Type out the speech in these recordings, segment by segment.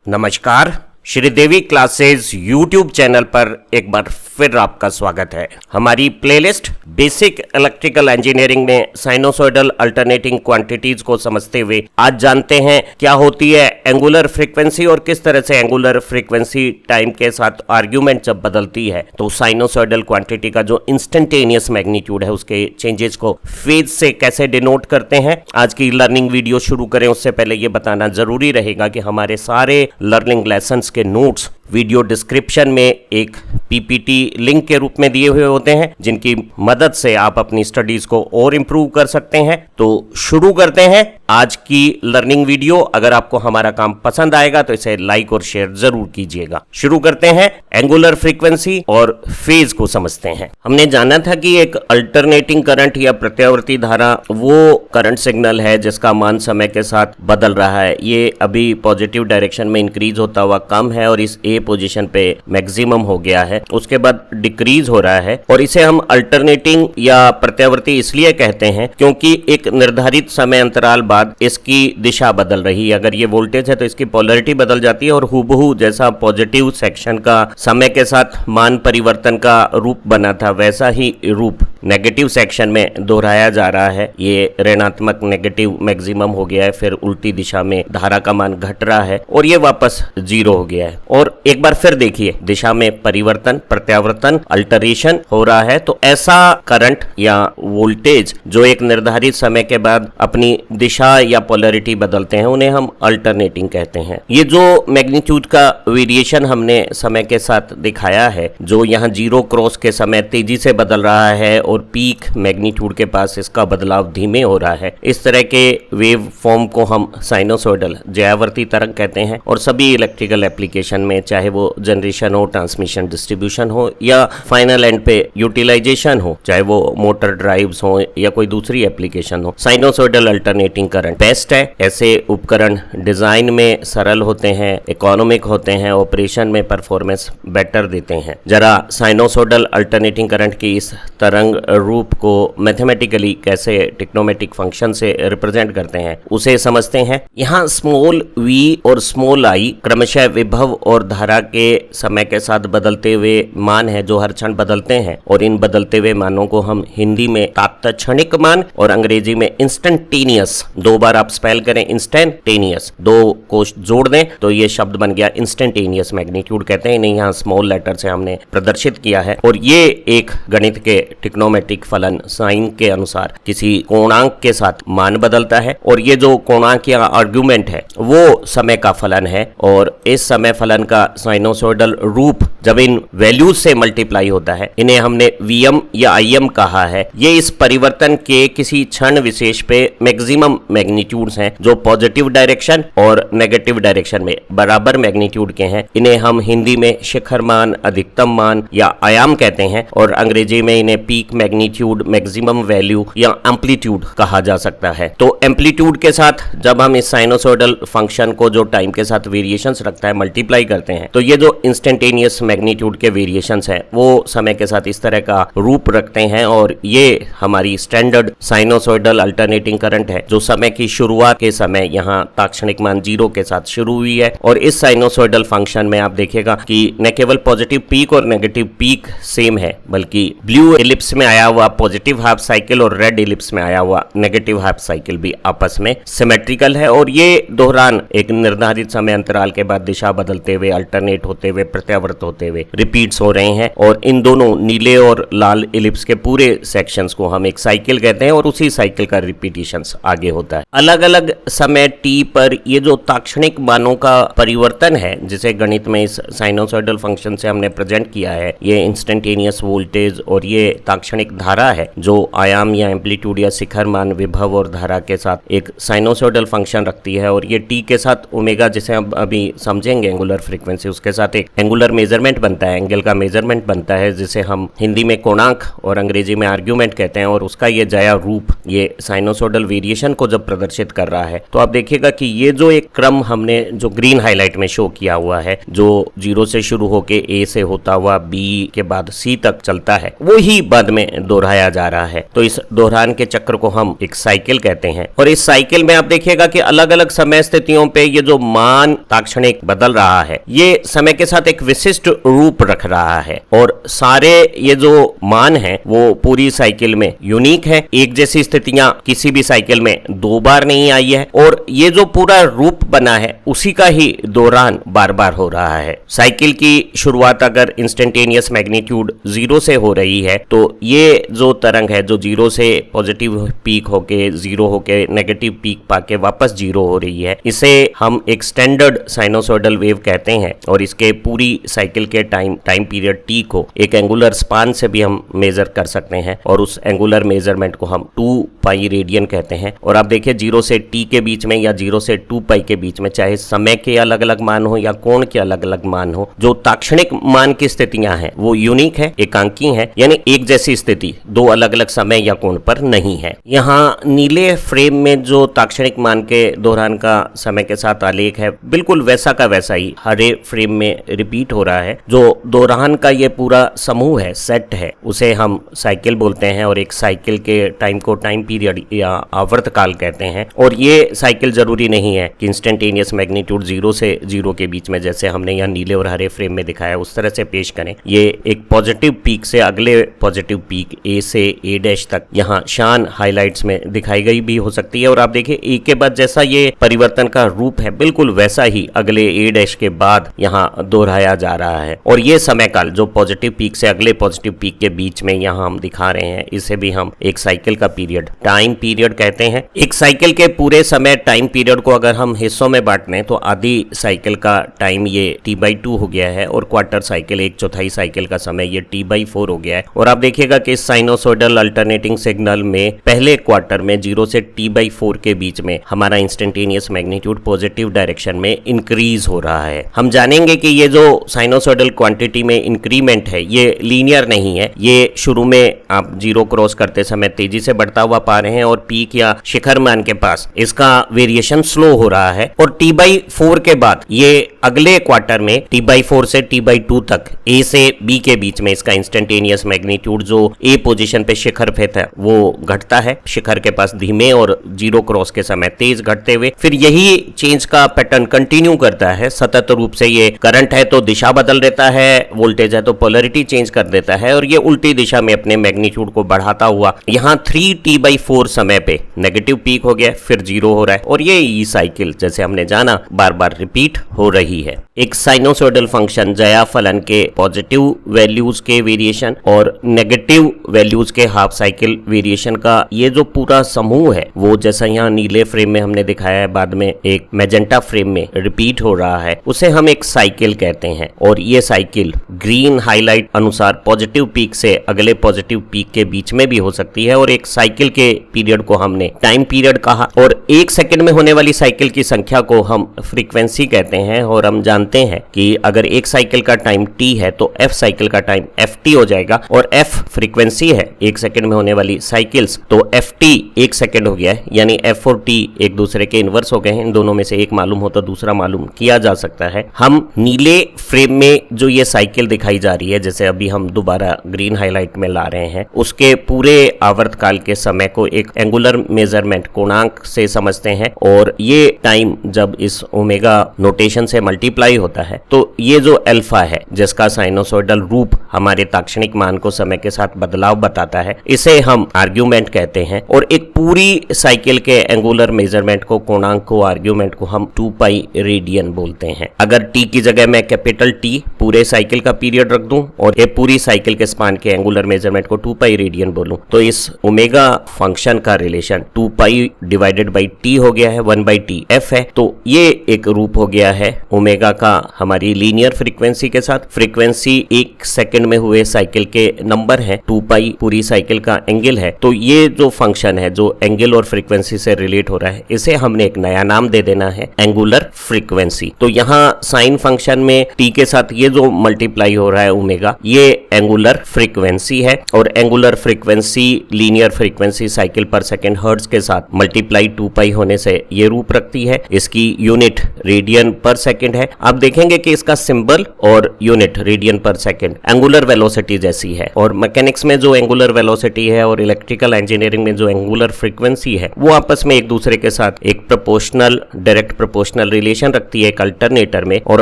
नमस्कार, Sridevi classes YouTube channel पर एक बार फिर आपका स्वागत है। हमारी प्लेलिस्ट बेसिक इलेक्ट्रिकल इंजीनियरिंग में साइनोसॉइडल अल्टरनेटिंग क्वांटिटीज को समझते हुए आज जानते हैं क्या होती है एंगुलर फ्रीक्वेंसी और किस तरह से एंगुलर फ्रीक्वेंसी टाइम के साथ आर्ग्यूमेंट जब बदलती है तो साइनोसॉइडल क्वांटिटी का जो इंस्टेंटेनियस मैग्नीट्यूड है उसके चेंजेस को फेज से कैसे डिनोट करते हैं। आज की लर्निंग वीडियो शुरू करें उससे पहले ये बताना जरूरी रहेगा कि हमारे सारे लर्निंग लेसन्स के नोट्स वीडियो डिस्क्रिप्शन में एक पीपीटी लिंक के रूप में दिए हुए होते हैं जिनकी मदद से आप अपनी स्टडीज को और इम्प्रूव कर सकते हैं। तो शुरू करते हैं आज की लर्निंग वीडियो। अगर आपको हमारा काम पसंद आएगा तो इसे लाइक और शेयर जरूर कीजिएगा। शुरू करते हैं, एंगुलर फ्रीक्वेंसी और फेज को समझते हैं। हमने जाना था कि एक अल्टरनेटिंग करंट या प्रत्यावर्ती धारा वो करंट सिग्नल है जिसका मान समय के साथ बदल रहा है। ये अभी पॉजिटिव डायरेक्शन में इंक्रीज होता हुआ कम है और इस पोजीशन पे मैक्सिमम हो गया है, उसके बाद डिक्रीज हो रहा है और इसे हम अल्टरनेटिंग या प्रत्यावर्ती इसलिए कहते हैं क्योंकि एक निर्धारित समय अंतराल बाद इसकी दिशा बदल रही है। अगर ये वोल्टेज है तो इसकी पोलैरिटी बदल जाती है और हूबहू जैसा पॉजिटिव सेक्शन का समय के साथ मान परिवर्तन का रूप बना था वैसा ही रूप नेगेटिव सेक्शन में दोहराया जा रहा है। ये ऋणात्मक नेगेटिव मैक्सिमम हो गया है, फिर उल्टी दिशा में धारा का मान घट रहा है और ये वापस जीरो हो गया है। और एक बार फिर देखिए दिशा में परिवर्तन, प्रत्यावर्तन, अल्टरेशन हो रहा है। तो ऐसा करंट या वोल्टेज जो एक निर्धारित समय के बाद अपनी दिशा या पोलैरिटी बदलते हैं उन्हें हम अल्टरनेटिंग कहते हैं। ये जो मैग्नीट्यूड का वेरिएशन हमने समय के साथ दिखाया है, जो यहाँ जीरो क्रॉस के समय तेजी से बदल रहा है और पीक मैग्नीट्यूड के पास इसका बदलाव धीमे हो रहा है, इस तरह के वेव फॉर्म को हम साइनोसॉइडल ज्यावर्ती तरंग कहते हैं। और सभी इलेक्ट्रिकल एप्लीकेशन में चाहे वो जनरेशन हो, ट्रांसमिशन, डिस्ट्रीब्यूशन हो या फाइनल एंड पे यूटिलाइजेशन हो, चाहे वो मोटर ड्राइव्स हो या कोई दूसरी एप्लीकेशन हो, साइनोसॉइडल अल्टरनेटिंग करंट बेस्ट है। ऐसे उपकरण डिजाइन में सरल होते हैं, इकोनॉमिक होते हैं, ऑपरेशन में परफॉर्मेंस बेटर देते हैं। जरा साइनोसॉइडल अल्टरनेटिंग करंट की इस तरंग रूप को मैथमेटिकली कैसे टेक्नोमेटिक फंक्शन से रिप्रेजेंट करते हैं उसे समझते हैं। यहाँ स्मॉल वी और स्मॉल आई क्रमशः विभव और धारा के समय के साथ बदलते हुए मान है जो हर क्षण बदलते हैं और इन बदलते हुए मानों को हम हिंदी में तात्क्षणिक मान और अंग्रेजी में इंस्टेंटेनियस, दो बार आप स्पेल करें इंस्टेंटेनियस, दो को जोड़ दें तो ये शब्द बन गया इंस्टेंटेनियस मैग्नीट्यूड कहते हैं। इन्हें यहाँ स्मॉल लेटर से हमने प्रदर्शित किया है और ये एक गणित के टेक्नोमेटिक फलन साइन के अनुसार किसी कोणांक के साथ मान बदलता है और ये जो कोणांक या आर्गुमेंट है वो समय का फलन है और इस समय फलन का साइनोसॉइडल रूप जब इन वैल्यूज से मल्टीप्लाई होता है, इन्हें हमने Vm या Im कहा है। ये इस परिवर्तन के किसी क्षण विशेष पे मैक्सिमम मैग्नीट्यूड्स हैं जो पॉजिटिव डायरेक्शन और नेगेटिव डायरेक्शन में बराबर मैग्नीट्यूड के हैं। इन्हें हम हिंदी में शिखर मान, अधिकतम मान या आयाम कहते हैं और अंग्रेजी में इन्हें पीक मैग्नीट्यूड, मैक्सिमम वैल्यू या एम्पलीट्यूड कहा जा सकता है। तो एम्पलीट्यूड के साथ जब हम इस साइनोसॉइडल फंक्शन को जो टाइम के साथ वेरिएशंस रखता है मल्टीप्लाई करते हैं तो ये जो इंस्टेंटेनियस मैग्नीट्यूड के वेरिएशंस है वो समय के साथ इस तरह का रूप रखते हैं और ये हमारी स्टैंडर्ड साइनोसॉइडल अल्टरनेटिंग करंट है जो समय की शुरुआत के समय यहाँ तात्क्षणिक मान जीरो के साथ शुरू हुई है। और इस साइनोसॉइडल फंक्शन में आप देखेगा कि न केवल पॉजिटिव पीक और नेगेटिव पीक सेम है बल्कि ब्लू एलिप्स में आया हुआ पॉजिटिव हाफ साइकिल और रेड एलिप्स में आया हुआ नेगेटिव हाफ साइकिल भी आपस में सिमेट्रिकल है और ये दोहरान एक निर्धारित समय अंतराल के बाद दिशा बदलते हुए, अल्टरनेट होते हुए, प्रत्यावर्त होते हुए रिपीट्स हो रहे हैं। और इन दोनों नीले और लाल एलिप्स के पूरे सेक्शंस को हम एक साइकिल कहते हैं और उसी साइकिल का रिपीटिशंस आगे होता है। अलग अलग समय टी पर ये जो तात्क्षणिक मानों का परिवर्तन है जिसे गणित में इस साइनोसॉइडल फंक्शन से हमने प्रेजेंट किया है, ये इंस्टेंटेनियस वोल्टेज और ये तात्क्षणिक धारा है जो आयाम या एम्पलीट्यूड या शिखर मान, विभव और धारा के साथ एक साइनोसॉइडल फंक्शन रखती है। और ये टी के साथ ओमेगा जिसे हम अभी समझेंगे एंगुलर फ्रीक्वेंसी, उसके साथ एक एंगुलर मेजरमेंट मेजरमेंट बनता है, एंगल का मेजरमेंट बनता है, जिसे हम हिंदी में कोणांक और अंग्रेजी में आर्ग्यूमेंट कहते हैं, और उसका ये जया रूप ये साइनोसोडल वेरिएशन को जब प्रदर्शित कर रहा है, तो आप देखिएगा कि ये जो एक क्रम हमने जो ग्रीन हाईलाइट में शो किया हुआ है, जो 0 से शुरू होके A से होता हुआ B के बाद C तक चलता है, वो ही बाद में दोहराया जा रहा है। तो इस दोहरान के चक्र को हम एक साइकिल कहते हैं। और इस साइकिल में आप देखिएगा कि अलग अलग समय स्थितियों पे ये जो मान ताक्षणिक बदल रहा है, ये समय के साथ एक विशिष्ट रूप रख रहा है, और सारे ये जो मान हैं वो पूरी साइकिल में यूनिक है। एक जैसी स्थितियां किसी भी साइकिल में 2 बार नहीं आई है, और ये जो पूरा रूप बना है उसी का ही दोहरान बार बार हो रहा है। साइकिल की शुरुआत अगर इंस्टेंटेनियस मैग्नीट्यूड 0 से हो रही है, तो ये जो तरंग है जो 0 से पॉजिटिव पीक होके 0 होके नेगेटिव पीक पाके वापस 0 हो रही है, इसे हम एक स्टैंडर्ड साइनोसॉइडल वेव कहते हैं। और इसके पूरी साइकिल के टाइम पीरियड टी को एक एंगुलर स्पान से भी हम मेजर कर सकते हैं, और उस एंगुलर मेजरमेंट को हम 2 पाई रेडियन कहते हैं। और आप देखिए 0 से टी के बीच में या 0 से 2 पाई के बीच में, चाहे समय के अलग अलग मान हो या कोण के अलग अलग मान हो, जो ताक्षणिक मान की स्थितियां हैं वो यूनिक है, एकांकी है, यानी एक जैसी स्थिति 2 अलग अलग समय या कोण पर नहीं है। यहाँ नीले फ्रेम में जो ताक्षणिक मान के दोहरान का समय के साथ आलेख है, बिल्कुल वैसा का वैसा ही हरे फ्रेम में रिपीट हो रहा है। जो दोहरान का ये पूरा समूह है, सेट है, उसे हम साइकिल बोलते हैं, और एक साइकिल के टाइम को टाइम पीरियड या आवर्त काल कहते हैं। और ये साइकिल जरूरी नहीं है कि इंस्टेंटेनियस मैग्नीट्यूड 0 से 0 के बीच में, जैसे हमने यहाँ नीले और हरे फ्रेम में दिखाया, उस तरह से पेश करें। ये एक पॉजिटिव पीक से अगले पॉजिटिव पीक A से A' तक यहाँ शान हाइलाइट्स में दिखाई गई भी हो सकती है। और आप देखिए A के बाद जैसा ये परिवर्तन का रूप है, बिल्कुल वैसा ही अगले A' के बाद यहाँ दोहराया जा रहा है। और ये समय काल जो पॉजिटिव पीक से अगले पॉजिटिव पीक के बीच में यहाँ हम दिखा रहे हैं, इसे भी हम एक साइकिल का पीरियड, टाइम पीरियड कहते हैं। एक साइकिल के पूरे समय टाइम पीरियड को अगर हम हिस्सों में बांटें, तो आधी साइकिल का टाइम ये T/2 हो गया है, और क्वार्टर साइकिल 1/4 साइकिल का समय ये T/4 हो गया है। और आप देखिएगा कि इस साइनोसॉइडल अल्टरनेटिंग सिग्नल में पहले क्वार्टर में 0 से T/4 के बीच में हमारा इंस्टेंटेनियस मैग्नीट्यूड पॉजिटिव डायरेक्शन में इंक्रीज हो रहा है। हम जानेंगे कि ये जो साइनोसॉइडल क्वांटिटी में इंक्रीमेंट है, ये लीनियर नहीं है। ये शुरू में आप 0 क्रॉस करते समय तेजी से बढ़ता हुआ पा रहे हैं, और पीक या शिखर मान के पास इसका वेरिएशन स्लो हो रहा है। और T/4 के बाद ये अगले क्वार्टर में T/4 से T/2 तक A से B के बीच में इसका इंस्टेंटेनियस मैग्नीट्यूड जो A पोजीशन पे शिखर पे था वो घटता है, शिखर के पास धीमे और 0 क्रॉस के समय तेज घटते हुए। फिर यही चेंज का पैटर्न कंटिन्यू करता है सतत रूप से। ये करंट है तो दिशा बदल देता है, वोल्टेज है तो पोलरिटी चेंज कर देता है, और ये उल्टी दिशा में अपने मैग्नीट्यूड को बढ़ाता हुआ यहाँ 3T/4 समय पे नेगेटिव पीक हो गया, फिर 0 हो रहा है। और ये साइकिल जैसे हमने जाना बार बार रिपीट हो रही है। एक साइनोसॉइडल फंक्शन जया फलन के पॉजिटिव वैल्यूज के वेरिएशन और नेगेटिव वैल्यूज के हाफ साइकिल वेरिएशन का ये जो पूरा समूह है, वो जैसा यहाँ नीले फ्रेम में हमने दिखाया है, बाद में एक मैजेंटा फ्रेम में रिपीट हो रहा है, उसे हम एक साइकिल कहते हैं। और ये साइकिल ग्रीन हाईलाइट अनुसार पॉजिटिव पीक से अगले पॉजिटिव पीक के बीच में भी हो सकती है। और एक साइकिल के पीरियड को हमने टाइम पीरियड कहा, और 1 सेकंड में होने वाली साइकिल की संख्या को हम फ्रीक्वेंसी कहते हैं। और हम जानते हैं कि अगर एक साइकिल का टाइम t है तो f साइकिल का टाइम ft हो जाएगा, और f फ्रीक्वेंसी है 1 सेकंड में होने वाली साइकिल्स, तो ft 1 सेकंड हो गया है, यानी f और t एक दूसरे के इनवर्स हो गए हैं। इन दोनों में से एक मालूम हो तो दूसरा मालूम किया जा सकता है। हम नीले फ्रेम में जो ये साइकिल दिखाई जा रही है, जैसे अभी हम दोबारा ग्रीन हाईलाइट में ला रहे हैं, उसके पूरे आवर्त काल के समय को एक एंगुलर मेजरमेंट कोणांक से समझते हैं। और ये टाइम जब इस ओमेगा नोटेशन से मल्टीप्लाई होता है, तो ये जो अल्फा है जिसका साइनोसॉइडल रूप हमारे ताक्षणिक मान को समय के साथ बदलाव बताता है, इसे हम आर्ग्यूमेंट कहते हैं। और एक पूरी साइकिल के एंगुलर मेजरमेंट को, कोणांक को, आर्ग्यूमेंट को हम 2 पाई रेडियन बोलते हैं। अगर टी की जगह मैं कैपिटल टी पूरे साइकिल का पीरियड रख दूं और ये पूरी साइकिल के स्पान के एंगुलर मेजरमेंट को 2 पाई रेडियन बोलूं, तो इस ओमेगा फंक्शन का relation 2 pi divided by T हो गया है, 1/t f है। तो ये एक रूप हो गया है ओमेगा का हमारी लीनियर फ्रीक्वेंसी के साथ। फ्रीक्वेंसी 1 सेकंड में हुए साइकिल के नंबर है, 2 पाई पूरी साइकिल का एंगल है। तो ये जो फंक्शन है जो एंगल और फ्रीक्वेंसी से रिलेट हो रहा है, इसे हमने एक नया नाम दे देना है, एंगुलर फ्रीक्वेंसी। तो यहाँ साइन फंक्शन में टी के साथ ये ये जो मल्टीप्लाई हो रहा है ओमेगा, ये एंगुलर फ्रीक्वेंसी है और angular frequency linear frequency cycle पर सेकेंड हर्ट्ज के साथ मल्टीप्लाई 2 पाई होने से ये रूप रखती है। इसकी यूनिट रेडियन पर सेकेंड है। आप देखेंगे कि इसका सिंबल और यूनिट रेडियन पर सेकेंड एंगुलर वेलोसिटी जैसी है, और मैकेनिक्स में जो एंगुलर वेलोसिटी है और इलेक्ट्रिकल इंजीनियरिंग में जो एंगुलर फ्रीक्वेंसी है वो आपस में एक दूसरे के साथ एक प्रोपोर्शनल, डायरेक्ट प्रोपोर्शनल रिलेशन रखती है एक अल्टरनेटर में, और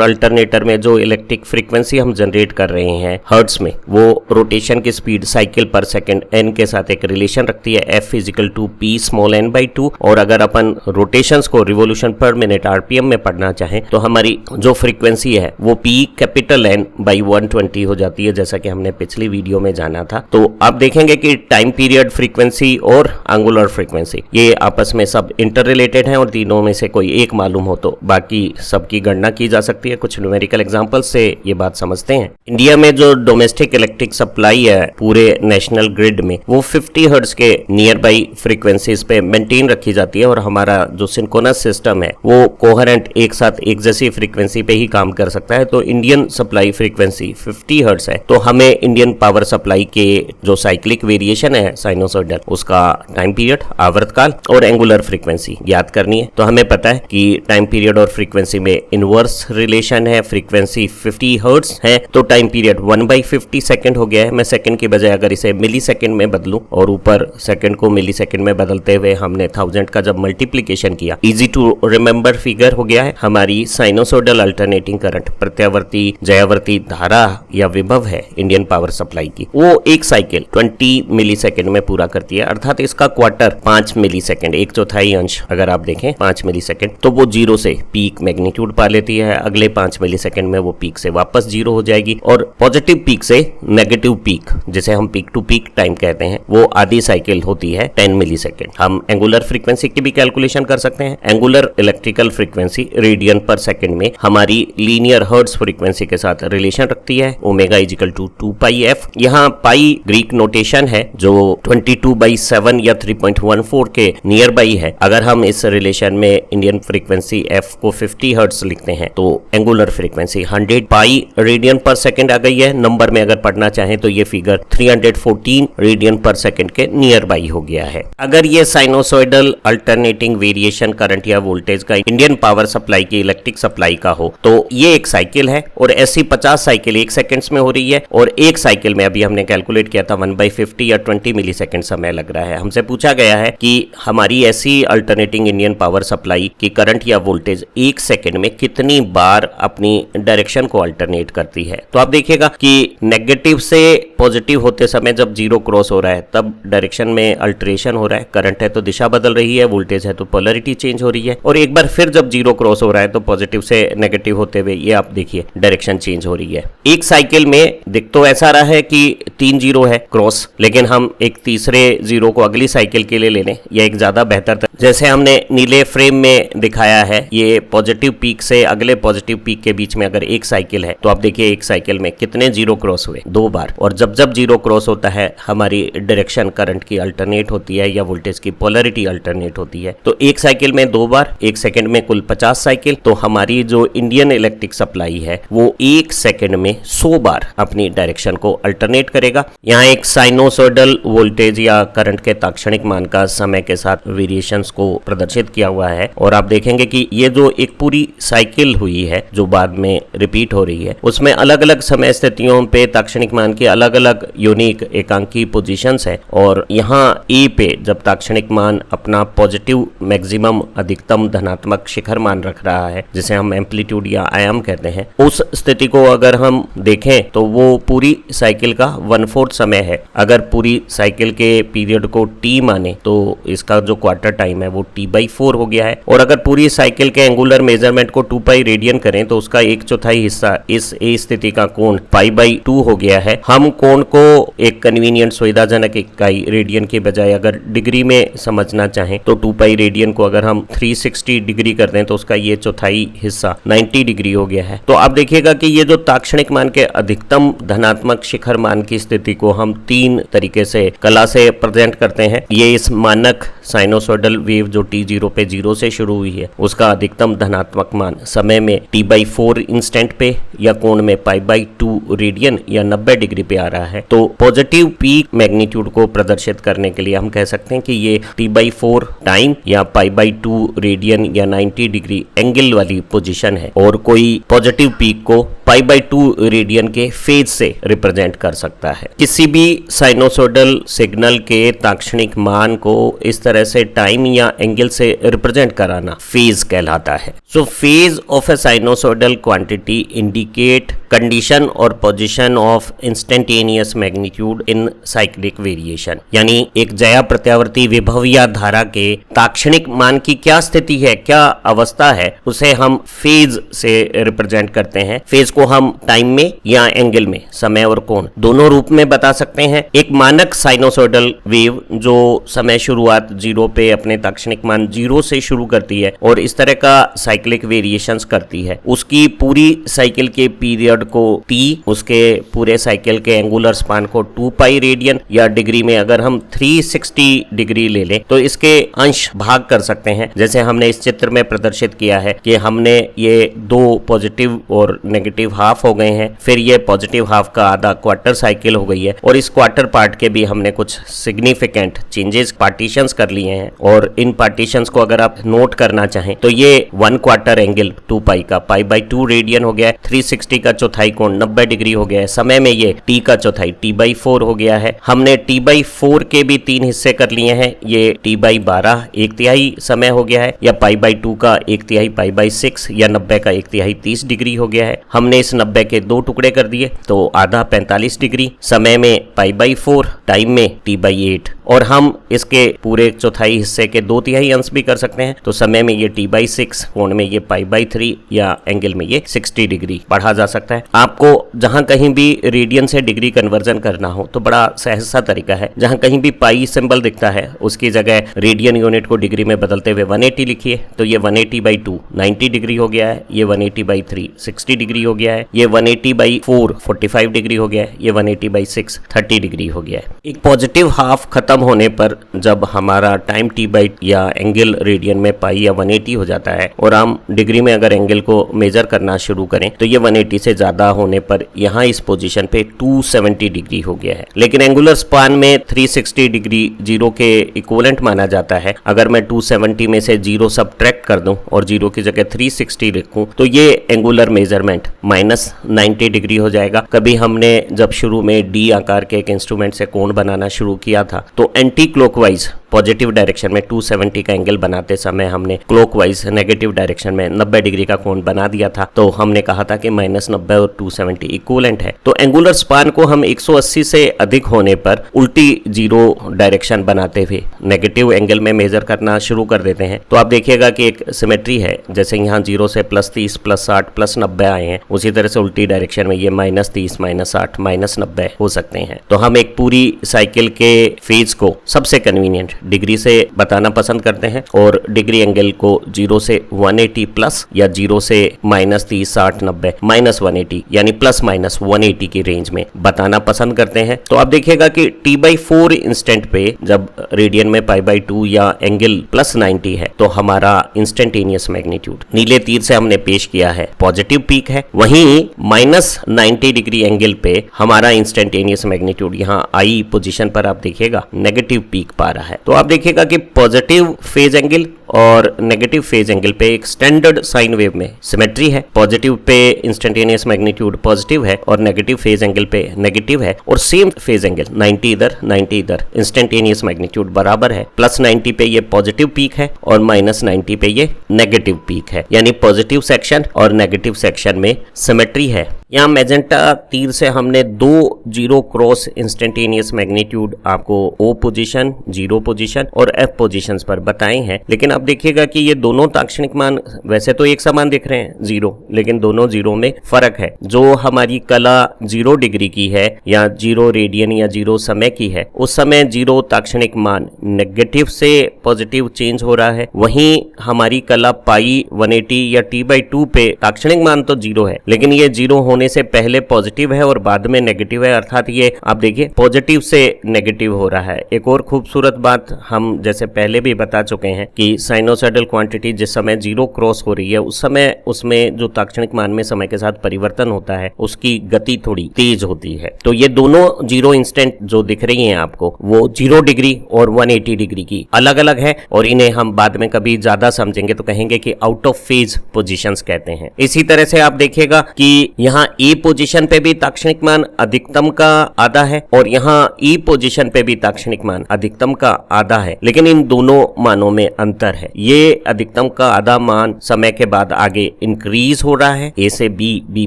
अल्टरनेटर में जो इलेक्ट्रिक फ्रीक्वेंसी हम जनरेट कर रहे हैं हर्ट्ज में, वो रोटेशन की स्पीड साइकिल पर सेकेंड n के साथ एक रिलेशन रखती है, f = p small n by 2। और अगर अपन रोटेशंस को रिवोल्यूशन पर मिनट rpm में पढ़ना चाहें तो हमारी जो फ्रीक्वेंसी है वो p कैपिटल N by 120 हो जाती है, जैसा कि हमने पिछली वीडियो में जाना था। तो आप देखेंगे कि टाइम पीरियड फ्रीक्वेंसी और एंगुलर फ्रीक्वेंसी ये आपस में सब इंटर रिलेटेड हैं, और तीनों में से कोई एक मालूम हो तो बाकी सबकी गणना की जा सकती है। कुछ न्यूमेरिकल एग्जांपल से ये बात समझते हैं। इंडिया में जो डोमेस्टिक इलेक्ट्रिक सप्लाई है पूरे नेशनल ग्रिड में, वो 50 हर्ट्ज के नियर बाई फ्रीक्वेंसीज पे मेंटेन रखी जाती है, और हमारा जो सिंक्रोनस सिस्टम है वो कोहेरेंट एक साथ एक जैसी फ्रीक्वेंसी पे ही काम कर सकता है। तो इंडियन सप्लाई फ्रीक्वेंसी 50 हर्ट्ज है, तो हमें इंडियन पावर सप्लाई के जो साइक्लिक वेरिएशन है साइनोसॉइडल, उसका टाइम पीरियड, आवर्तकाल और एंगुलर फ्रीक्वेंसी ज्ञात करनी है। तो हमें पता है कि टाइम पीरियड और फ्रीक्वेंसी में इनवर्स रिलेशन है। फ्रीक्वेंसी 50 हर्ट्ज है तो टाइम पीरियड 1/50 सेकंड हो गया है। मैं सेकंड की बजाय अगर इसे मिली सेकंड में बदलूं, और ऊपर सेकंड को मिली सेकंड में बदलते हुए हमने 1000 का जब मल्टीप्लीकेशन किया, इजी टू रिमेंबर फिगर हो गया है। हमारी साइनोसॉइडल अल्टरनेटिंग करंट, प्रत्यावर्ती जयावर्ती धारा या विभव है इंडियन पावर सप्लाई की, वो एक साइकिल 20 मिली सेकंड में पूरा करती है, अर्थात इसका क्वार्टर 5 मिली सेकंड, 1/4 अंश अगर आप देखें 5 मिली सेकंड, तो वो जीरो से पीक मैग्नीट्यूड पा लेती है। अगले 5 मिली सेकंड में वो पीक से वापस जीरो हो जाएगी, और पॉजिटिव पीक से नेगेटिव पीक, जिसे हम पीक टू पीक टाइम कहते हैं, वो आधी साइकिल होती है 10 मिली सेकंड। हम एंगुलर फ्रीक्वेंसी की भी कैलकुलेशन कर सकते हैं। एंगुलर इलेक्ट्रिकल फ्रीक्वेंसी रेडियन पर सेकंड में हमारी लीनियर हर्ट्ज फ्रीक्वेंसी के साथ रिलेशन रखती है। ओमेगा = 2 पाई f। यहाँ पाई ग्रीक नोटेशन है जो 22/7 या 3.14 के नियर बाई है। अगर हम इस रिलेशन में इंडियन फ्रीक्वेंसी f को 50 हर्ट्ज लिखते हैं तो एंगुलर फ्रीक्वेंसी 100 पाई रेडियन पर सेकंड आ गई है। नंबर में अगर पढ़ना चाहें तो ये फिगर 314 रेडियन पर सेकंड के नियर बाई हो गया है। अगर ये साइनोसॉइडल अल्टरनेटिंग वेरिएशन करंट या वोल्टेज का इंडियन पावर सप्लाई की इलेक्ट्रिक सप्लाई का हो तो ये एक साइकिल है, और ऐसी 50 साइकिल 1 सेकंड्स में हो रही है, और एक साइकिल में अभी हमने कैलकुलेट किया था 1/50 या 20 मिली सेकंड समय लग रहा है। हमसे पूछा गया है कि हमारी ऐसी अल्टरनेटिंग इंडियन पावर सप्लाई की करंट या वोल्टेज 1 सेकंड में कितनी बार अपनी डायरेक्शन को अल्टरनेट करती है। तो आप देखिएगा कि नेगेटिव से पॉजिटिव होते समय जब जीरो क्रॉस हो रहा है तब डायरेक्शन में अल्टरेशन हो रहा है। करंट है तो दिशा बदल रही है, वोल्टेज है तो पोलैरिटी चेंज हो रही है, और एक बार फिर जब जीरो क्रॉस हो रहा है तो पॉजिटिव से नेगेटिव होते हुए ये आप देखिए डायरेक्शन चेंज हो रही है। एक साइकिल में दिख तो ऐसा रहा है कि 3 जीरो है क्रॉस, लेकिन हम एक तीसरे जीरो को अगली साइकिल के लिए ले लें, यह एक ज्यादा बेहतर जैसे हमने नीले फ्रेम में दिखाया है। ये पॉजिटिव पीक से अगले पॉजिटिव पीक के बीच में अगर एक साइकिल है तो आप देखिए एक साइकिल में कितने जीरो क्रॉस हुए, 2 बार। और जब जब जीरो क्रॉस होता है हमारी डायरेक्शन करंट की अल्टरनेट होती है या वोल्टेज की पोलैरिटी अल्टरनेट होती है। तो एक साइकिल में 2 बार, 1 सेकंड में कुल 50 साइकिल। तो हमारी जो इंडियन इलेक्ट्रिक सप्लाई है वो 1 सेकंड में 100 बार अपनी डायरेक्शन को अल्टरनेट करेगा। यहाँ एक साइनोसॉइडल वोल्टेज या करंट के ताक्षणिक मान का समय के साथ वेरिएशंस को प्रदर्शित किया हुआ है, और आप देखेंगे कि ये जो एक पूरी साइकिल हुई है जो बाद में रिपीट हो रही है, उसमें अलग अलग समय स्थितियों पे ताक्षणिक मान की अलग अलग यूनिक एकांकी पोजीशंस है। और यहाँ ए पे जब ताक्षणिक मान अपना पॉजिटिव मैक्सिमम अधिकतम धनात्मक शिखर मान रख रहा है, जिसे हम एम्पलीट्यूड या आयाम कहते हैं, उस स्थिति को अगर हम देखें तो वो पूरी साइकिल का 1/4 समय है। अगर पूरी साइकिल के पीरियड को टी माने तो इसका जो क्वार्टर टाइम है वो t/4 हो गया है। और अगर पूरी साइकिल के एंगुलर मेजरमेंट को 2 पाई रेडियन करें तो उसका 1/4 हिस्सा इस ए स्थिति का कोण π/2 हो गया है। हम कोण को एक कन्वीनियंट सुविधाजनक इकाई रेडियन के बजाय अगर डिग्री में समझना चाहें तो 2 पाई रेडियन को अगर हम 360 डिग्री कर दें तो उसका ये चौथाई हिस्सा 90 डिग्री हो गया है। तो आप देखिएगा कि ये जो ताक्षणिक मान के अधिकतम धनात्मक शिखर मान की स्थिति को हम 3 तरीके से कला से प्रेजेंट करते हैं। ये इस मानक साइनोसॉइडल वेव जो t0 पे 0 से शुरू हुई है उसका अधिकतम धनात्मक मान समय में t/4 इंस्टेंट पे या कोण में π/2 रेडियन या 90 डिग्री पे आ रहा है, तो पॉजिटिव पीक मैग्नीट्यूड को प्रदर्शित करने के लिए हम कह सकते हैं कि ये t/4 टाइम या π/2 रेडियन या 90 डिग्री एंगल वाली पोजीशन है, और कोई पॉजिटिव पीक को π/2 रेडियन के फेज से रिप्रेजेंट कर सकता है। किसी भी साइनोसोडल सिग्नल के ताक्षणिक मान को इस तरह से टाइम या एंगल से रिप्रेजेंट कराना फेज कहलाता है। So phase of a sinusoidal quantity indicate condition और position of instantaneous magnitude in cyclic variation, यानी एक ज्या प्रत्यावर्ती विभव या धारा के ताक्षणिक मान की क्या स्थिति है, क्या अवस्था है, उसे हम फेज से रिप्रेजेंट करते हैं। फेज को हम टाइम में या एंगल में, समय और कोण दोनों रूप में बता सकते हैं। एक मानक साइनोसोडल वेव जो समय शुरुआत 0 पे अपने ताक्षणिक मान 0 से शुरू करती है और इस तरह का साइक्लिक वेरिएशंस करती है, उसकी पूरी साइकिल के पीरियड को t, उसके पूरे साइकिल के एंगुलर स्पान को 2π रेडियन या डिग्री में अगर हम 360 डिग्री ले लें तो इसके अंश भाग कर सकते हैं। जैसे हमने इस चित्र में प्रदर्शित किया है कि हमने ये दो पॉजिटिव और नेगेटिव हाफ हो गए हैं, फिर ये पॉजिटिव हाफ का आधा क्वार्टर साइकिल हो गई है, और इस क्वार्टर पार्ट के भी हमने कुछ सिग्निफिकेंट चेंजेस पार्टीशंस कर लिए हैं, और इन पार्टीशंस को अगर आप नोट करना चाहें तो ये 1 क्वार्टर एंगल 2π का π/2 रेडियन हो गया है, 360 का चौथाई कोण 90 डिग्री हो गया है, समय में ये t का चौथाई t/4 हो गया है। हमने t/4 के भी 3 हिस्से कर लिए हैं, ये t/12 1/3 समय हो गया है, या π/2 का 1/3 π/6 या 90 का 1/3 30 डिग्री हो गया है। हमने इस 90 के 2 टुकड़े कर दिए तो आधा 45 डिग्री, समय में π/4, टाइम में t/8, और हम इसके पूरे चौथाई हिस्से के 2/3 अंश भी कर सकते हैं, तो समय में ये t/6, कोण में ये π/3 या एंगल में ये 60 डिग्री पढ़ा जा सकता है। आपको जहां कहीं भी रेडियन से डिग्री कन्वर्जन करना हो तो बड़ा सहज सा तरीका है, जहां कहीं भी पाई सिंबल दिखता है उसकी जगह रेडियन यूनिट को डिग्री में बदलते हुए 180 लिखिए, तो ये 180/2 90 डिग्री हो गया है, ये 180/3 60 डिग्री हो गया है, ये 180/4 45 डिग्री हो गया है, ये 180/6 30 डिग्री हो गया है। एक पॉजिटिव हाफ खत्म होने पर जब हमारा टाइम t या एंगल रेडियन में पाई या 180 हो जाता है और हम डिग्री में अगर एंगल को मेजर करना शुरू करें तो ये 180 से ज्यादा होने पर यहाँ इस पोजीशन पे 270 डिग्री हो गया है। लेकिन एंगुलर स्पान में 360 डिग्री 0 के इक्विवेलेंट माना जाता है। अगर मैं 270 में से 0 सबट्रैक्ट कर दूं और 0 की जगह 360 लिखूं तो ये एंगुलर मेजरमेंट -90 डिग्री हो जाएगा। कभी हमने जब शुरू में डी आकार के एक इंस्ट्रूमेंट से कोण बनाना शुरू किया था तो एंटी क्लॉकवाइज पॉजिटिव डायरेक्शन में 270 का एंगल बनाते समय हमने क्लॉकवाइज नेगेटिव डायरेक्शन में 90 डिग्री का कोण बना दिया था, तो हमने कहा था कि -90 और 270 इक्विवेलेंट है। तो एंगुलर स्पान को हम 180 से अधिक होने पर उल्टी 0 डायरेक्शन बनाते हुए नेगेटिव एंगल में मेजर करना शुरू कर देते हैं। तो आप देखिएगा कि एक सिमेट्री है, जैसे यहाँ 0 से +30 +60 +90 आए हैं, उसी तरह से उल्टी डायरेक्शन में ये -30 -60 -90 हो सकते हैं। तो हम एक पूरी साइकिल के फेज को सबसे कन्वीनियंट डिग्री से बताना पसंद करते हैं, और डिग्री एंगल को 0 से 180 प्लस या 0 से -30 60 90 -180 यानी ±180 की रेंज में बताना पसंद करते हैं। तो आप देखिएगा कि t/4 इंस्टेंट पे जब रेडियन में π/2 या एंगल +90 है तो हमारा इंस्टेंटेनियस मैग्नीट्यूड नीले तीर से हमने पेश किया है पॉजिटिव पीक है, वहीं -90 डिग्री एंगल पे हमारा इंस्टेंटेनियस मैग्नीट्यूड यहाँ आई पोजीशन पर आप देखिएगा नेगेटिव पीक पा रहा है। तो आप देखिएगा कि पॉजिटिव फेज एंगल और नेगेटिव फेज एंगल पे एक स्टैंडर्ड साइन वेव में सिमेट्री है। Positive pay instantaneous magnitude positive है और नेगेटिव फेज एंगल पे नेगेटिव है, और सेम फेज एंगल 90 इधर 90 इधर, इंस्टेंटेनियस मैग्नीट्यूड बराबर है। +90 पे ये पॉजिटिव पीक है और -90 पे ये नेगेटिव पीक है, यानी पॉजिटिव सेक्शन और नेगेटिव सेक्शन में सिमेट्री है। यहाँ मैजेंटा तीर से हमने 2 0 क्रॉस इंस्टेंटेनियस मैग्नीट्यूड आपको O पोजीशन, 0 पोजीशन और F पोजीशंस पर बताए हैं, लेकिन अब देखिएगा कि ये दोनों ताक्षणिक मान वैसे तो एक समान दिख रहे हैं 0, लेकिन दोनों 0 में फर्क है। जो हमारी कला 0 डिग्री की है या 0 रेडियन या 0 समय की है, उस समय 0 ताक्षणिक मान नेगेटिव से पॉजिटिव चेंज हो रहा है, वहीं हमारी कला पाई 180 या t/2 पे ताक्षणिक मान तो 0 है, लेकिन ये 0 होने होने से पहले पॉजिटिव है और बाद में नेगेटिव है, अर्थात ये आप देखिए पॉजिटिव से नेगेटिव हो रहा है। एक और खूबसूरत बात हम जैसे पहले भी बता चुके हैं कि साइनोसॉइडल क्वांटिटी जिस समय जीरो क्रॉस हो रही है उस समय उसमें जो ताक्षणिक मान में समय के साथ परिवर्तन होता है उसकी गति थोड़ी तेज होती है। तो ये दोनों जीरो इंस्टेंट जो दिख रही हैं आपको वो 0 डिग्री और 180 डिग्री की अलग अलग है और इन्हें हम बाद में कभी ज्यादा समझेंगे तो कहेंगे कि आउट ऑफ फेज पोजीशंस कहते हैं। इसी तरह से आप देखिएगा कि यहाँ ए पोजीशन पे भी ताक्षणिक मान अधिकतम का आधा है और यहाँ ई पोजीशन पे भी ताक्षणिक मान अधिकतम का आधा है, लेकिन इन दोनों मानों में अंतर है। ये अधिकतम का आधा मान समय के बाद आगे इंक्रीज हो रहा है, ए से बी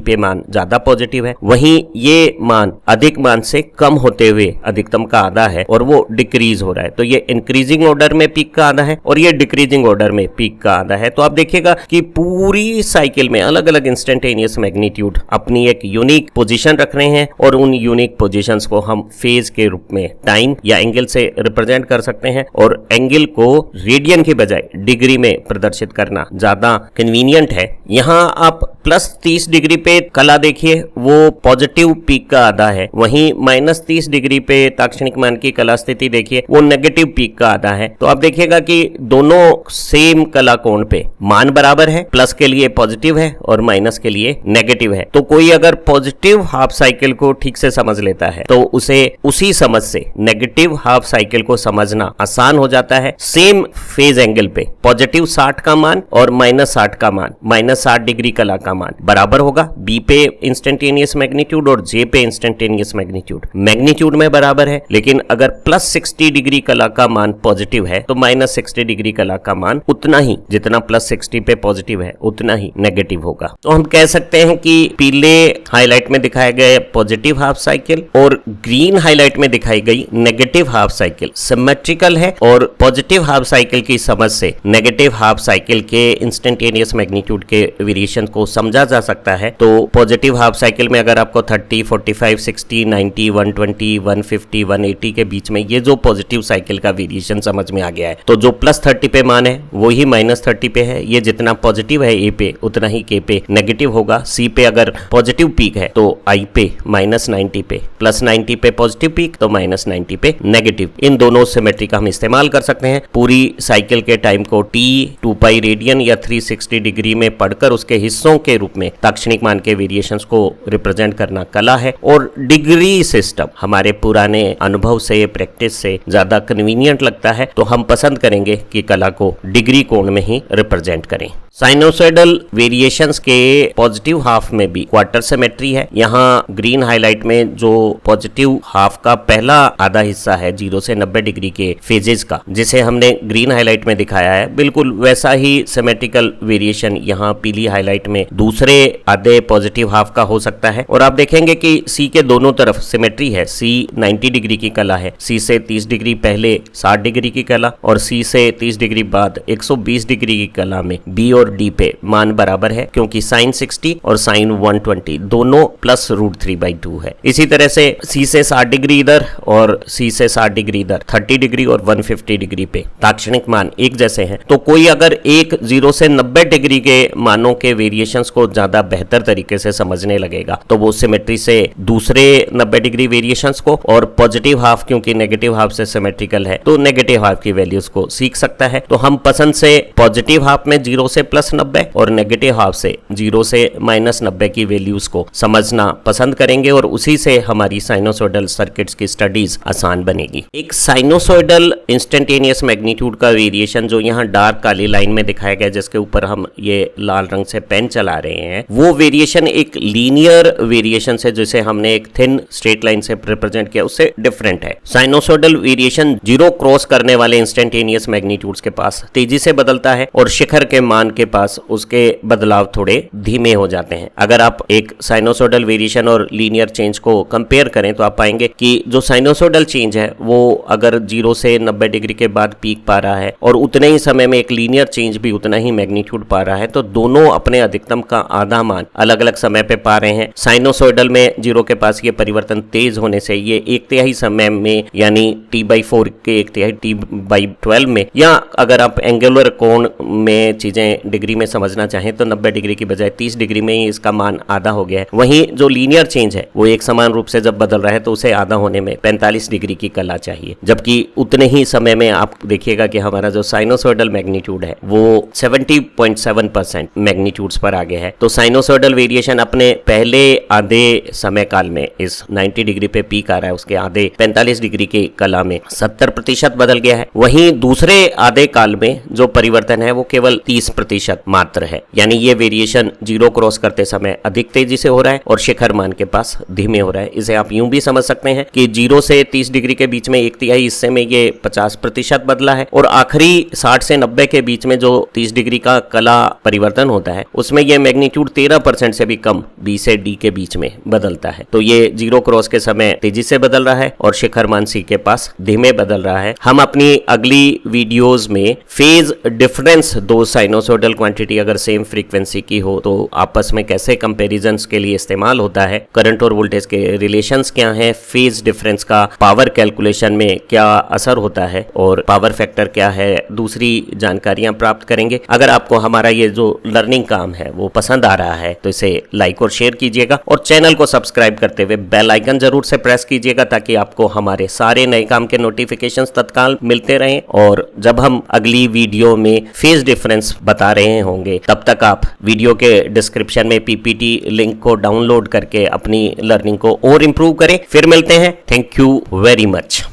पे मान ज्यादा पॉजिटिव है, वहीं ये मान अधिक मान से कम होते हुए अधिकतम का आधा है और वो डिक्रीज हो रहा है। तो ये इंक्रीजिंग ऑर्डर में पीक का आधा है और ये डिक्रीजिंग ऑर्डर में पीक का आधा है। तो आप देखिएगा कि पूरी साइकिल में अलग अलग इंस्टेंटेनियस मैग्नीट्यूड अपनी एक यूनिक पोजीशन रख रहे हैं और उन यूनिक पोजीशंस को हम फेज के रूप में टाइम या एंगल से रिप्रेजेंट कर सकते हैं और एंगल को रेडियन के बजाय डिग्री में प्रदर्शित करना ज्यादा कन्वीनियंट है। यहाँ आप +30 डिग्री पे कला देखिए वो पॉजिटिव पीक का आधा है, वहीं -30 डिग्री पे ताक्षणिक मान की कला स्थिति देखिए वो नेगेटिव पीक का आधा है। तो आप देखिएगा कि दोनों सेम कला कोण पे मान बराबर है, प्लस के लिए पॉजिटिव है और माइनस के लिए नेगेटिव है। तो कोई अगर पॉजिटिव हाफ साइकिल को ठीक से समझ लेता है तो उसे उसी समझ से नेगेटिव हाफ साइकिल को समझना आसान हो जाता है। सेम फेज एंगल पे पॉजिटिव 60 का मान और -60 का मान, -60 डिग्री कला का मान बराबर होगा। बी पे इंस्टेंटेनियस मैग्नीट्यूड और जे पे इंस्टेंटेनियस मैग्नीट्यूड में बराबर है, लेकिन अगर +60 डिग्री कला का मान पॉजिटिव है तो -60 डिग्री कला का मान उतना ही, जितना +60 पे पॉजिटिव है उतना ही नेगेटिव होगा। तो हम कह सकते हैं कि पीले हाईलाइट में दिखाए गए पॉजिटिव हाफ साइकिल और ग्रीन हाईलाइट में दिखाई गई नेगेटिव हाफ साइकिल सिमेट्रिकल है और पॉजिटिव हाफ साइकिल की समझ से नेगेटिव हाफ साइकिल के इंस्टेंटेनियस मैग्नीट्यूड के वेरिएशन को समझा जा सकता है। तो पॉजिटिव हाफ साइकिल में अगर आपको 30, 45, 60, 90, 120, 150, 180 के बीच में ये जो पॉजिटिव साइकिल का वेरिएशन समझ में आ गया है तो जो +30 पे मान है वो ही -30 पे है। ये जितना पॉजिटिव है ए पे उतना ही के पे नेगेटिव होगा। सी पे अगर पॉजिटिव पीक है तो आई पे -90 पे, +90 पे पॉजिटिव पीक तो -90 पे नेगेटिव। इन दोनों सिमेट्री का हम इस्तेमाल कर सकते हैं पूरी साइकिल के टाइम को t 2π रेडियन या 360 डिग्री में पढ़कर उसके हिस्सों के रूप में ताक्षणिक मान के वेरिएशंस को रिप्रेजेंट करना कला है और डिग्री सिस्टम हमारे पुराने अनुभव से, प्रैक्टिस से ज्यादा कन्वीनियंट लगता है तो हम पसंद करेंगे कि कला को डिग्री कोण में ही रिप्रेजेंट करें। साइनोसॉइडल वेरिएशंस के पॉजिटिव हाफ में भी क्वार्टर सिमेट्री है। यहाँ ग्रीन हाईलाइट में जो पॉजिटिव हाफ का पहला आधा हिस्सा है 0 से 90 डिग्री के फेजेस का, जिसे हमने ग्रीन हाईलाइट में दिखाया है, बिल्कुल वैसा ही सिमेट्रिकल वेरिएशन यहाँ पीली हाईलाइट में दूसरे आधे पॉजिटिव हाफ का हो सकता है। और आप देखेंगे कि सी के दोनों तरफ सिमेट्री है। सी 90 डिग्री की कला है, सी से 30 डिग्री पहले 60 डिग्री की कला और सी से 30 डिग्री बाद 120 डिग्री की कला में बी और डी पे मान बराबर है, क्योंकि साइन 60 और साइन 120 दोनों +√3/2 है। इसी तरह से सी से 60 डिग्री इधर और सी से 60 डिग्री इधर 30 डिग्री और 150 डिग्री पे ताक्षणिक मान एक जैसे हैं। तो कोई अगर एक 0 से 90 डिग्री के मानों के वेरिएशंस को ज्यादा बेहतर तरीके से समझने लगेगा तो वो सिमेट्री से दूसरे 90 डिग्री वेरिएशंस को और पॉजिटिव हाफ क्योंकि नेगेटिव हाफ से सिमेट्रिकल है तो नेगेटिव हाफ की वैल्यूज को सीख सकता है। तो हम पसंद से पॉजिटिव हाफ में 0 से +90 और नेगेटिव हाफ से 0 से -90 की वैल्यूज को समझना पसंद करेंगे और उसी से हमारी साइनोसॉइडल सर्किट्स की स्टडीज आसान बनेगी। एक साइनोसॉइडल इंस्टेंटेनियस मैग्नीट्यूड का वेरिएशन जो यहाँ डार्क काली लाइन में दिखाया गया, जिसके ऊपर हम ये लाल रंग से पेन चला रहे हैं, वो वेरिएशन एक लीनियर वेरिएशन से, जिसे हमने एक थिन स्ट्रेट लाइन से रिप्रेजेंट किया, उससे डिफरेंट है। साइनोसॉइडल वेरिएशन 0 क्रॉस करने वाले इंस्टेंटेनियस मैग्नीट्यूड्स के पास तेजी से बदलता है और शिखर के मान के पास उसके बदलाव थोड़े धीमे हो जाते हैं। अगर आप एक साइनोसॉइडल वेरिएशन और लीनियर चेंज को कंपेयर करें तो आप पाएंगे कि जो साइनोसॉइडल चेंज है वो अगर 0 से 90 डिग्री के बाद पीक पा रहा है और उतने ही समय में एक लीनियर चेंज भी उतना ही मैग्नीट्यूड पा रहा है, तो दोनों अपने अधिकतम का आधा मान अलग अलग समय पे पा रहे हैं। साइनोसॉइडल में 0 के पास ये परिवर्तन तेज होने से ये 1/3 समय में यानी t/4 के 1/3 t/12 में, या अगर आप एंगुलर कोण में चीजें डिग्री में समझना चाहें तो 90 डिग्री की बजाय 30 डिग्री में ही इसका मान आधा हो गया है। वहीं जो लीनियर चेंज है वो एक समान रूप से जब बदल रहा है तो उसे आधा होने में 45 डिग्री की कला चाहिए, जबकि उतने ही समय में आप देखिएगा कि हमारा जो साइनोसॉइडल मैग्नीट्यूड है वो 70.7% मैग्नीट्यूड्स पर आ गया है। तो साइनोसॉइडल वेरिएशन अपने पहले आधे समय काल में इस 90 डिग्री पे पीक आ रहा है, उसके आधे 45 डिग्री की कला में 70% बदल गया है। वहीं दूसरे आधे काल में जो परिवर्तन है वो केवल 30% मात्र है, यानी ये वेरिएशन जीरो क्रॉस करते समय अधिक तेजी से हो रहा है और शिखर मान के पास धीमे हो रहा है। इसे आप यूं भी समझ सकते हैं कि 0 से 30 डिग्री के बीच में 1/3 हिस्से में ये 50% बदला है और आखिरी 60 से 90 के बीच में जो 30 डिग्री का कला परिवर्तन होता है उसमें यह मैग्नीट्यूड 13% से भी कम B से D के बीच में बदलता है। तो ये जीरो क्रॉस के समय तेजी से बदल रहा है और शिखर मान C के पास धीमे बदल रहा है। हम अपनी अगली वीडियोस में फेज डिफरेंस दो साइनोसॉइडल क्वांटिटी अगर सेम फ्रीक्वेंसी की हो तो आपस में कैसे कंपैरिजंस के लिए इस्तेमाल होता है, करंट और वोल्टेज के रिलेशंस क्या हैं, फेज डिफरेंस का पावर कैलकुलेशन में क्या असर होता है और पावर फैक्टर क्या है, दूसरी जानकारियां प्राप्त करेंगे। अगर आपको हमारा ये जो लर्निंग काम है वो पसंद आ रहा है तो इसे लाइक और शेयर कीजिएगा और चैनल को सब्सक्राइब करते हुए बेल आइकन जरूर से प्रेस कीजिएगा ताकि आपको हमारे सारे नए काम के नोटिफिकेशंस तत्काल मिलते रहें। और जब हम अगली वीडियो में फेज डिफरेंस बता रहे होंगे तब तक आप वीडियो के डिस्क्रिप्शन में पीपीटी लिंक को डाउनलोड करके अपनी लर्निंग को और इम्प्रूव करें। फिर मिलते हैं। Thank you very much.